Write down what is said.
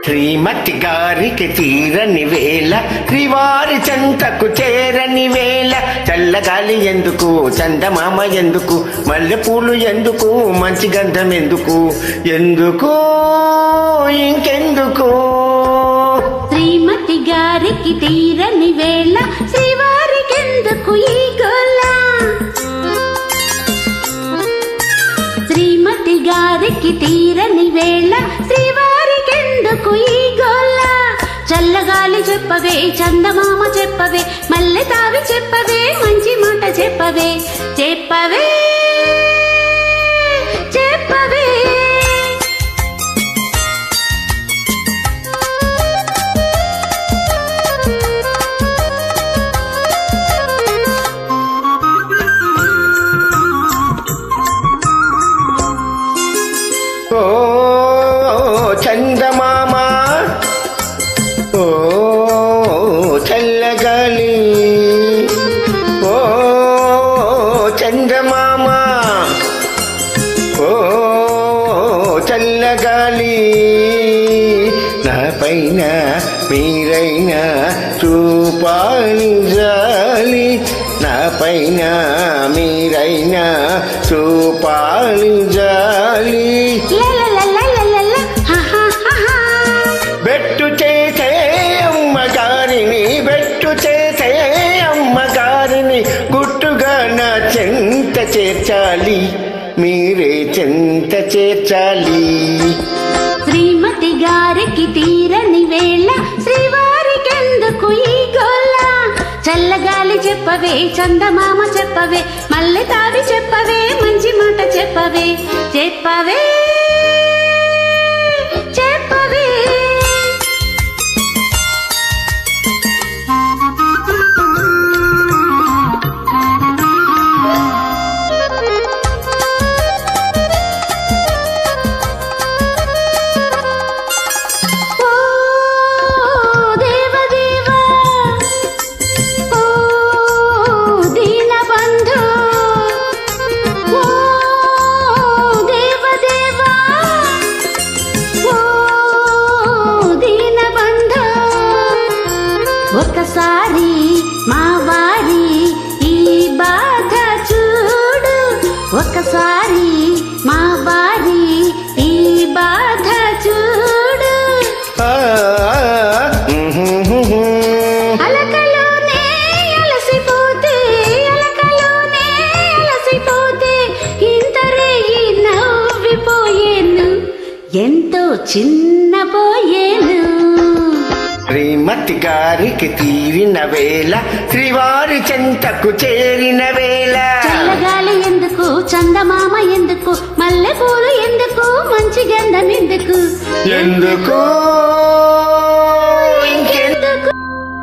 శ్రీమతి గారికి తీరని వేళ శ్రీవారి చెంతకు చేరని వేళ చల్లగాలి ఎందుకు చందమామ ఎందుకు మల్లెపూలు ఎందుకు మంచి గంధం ఎందుకు ఎందుకు ఇంకెందుకు శ్రీమతి గారికి తీరని వేళ శ్రీవారికెందుకు ఈ గోల శ్రీమతి గారికి తీరని వేళ శ్రీవారికెందుకు ఈ గోల చల్లగాలి చెప్పవే చందమామ చెప్పవే మల్లె తావి చెప్పవే మంచి మాట చెప్పవే చెప్పవే చెప్పవే ఓ చందమామ ఓ చల్లగాలి ఓ చందమామ ఓ చల్లగాలి నా పైన మీరైనా చూపాలి జాలి నా పైన మీరైనా చూపాలి జాలి బెట్టు చేసే అమ్మగారిని బెట్టు చేసే అమ్మగారిని గుట్టుగా నా చెంత చేర్చాలి మీరే చెంత చేర్చాలి శ్రీమతి గారికి తీరని వేళ శ్రీవారికెందుకు ఈ గోల చల్లగాలి చెప్పవే చందమామ చెప్పవే మల్లె తావి చెప్పవే మంచి మాట చెప్పవే చెప్పవే చెప్పవే ఒకసారి మా వారి ఈ బాధ చూడు ఒకసారి మా వారి ఈ బాధ చూడు అలకలోనే అలసిపోతే అలకలోనే అలసిపోతే ఇంతరేగి నవ్విపోయేను ఎంతో చిన్నపోయేను శ్రీమతి గారికి తీరిన వేళ శ్రీవారి చెంతకు చేరిన వేళ చల్లగాలి ఎందుకు చందమామ ఎందుకు మల్లె పూలు ఎందుకు మంచి గంధం ఎందుకు ఎందుకు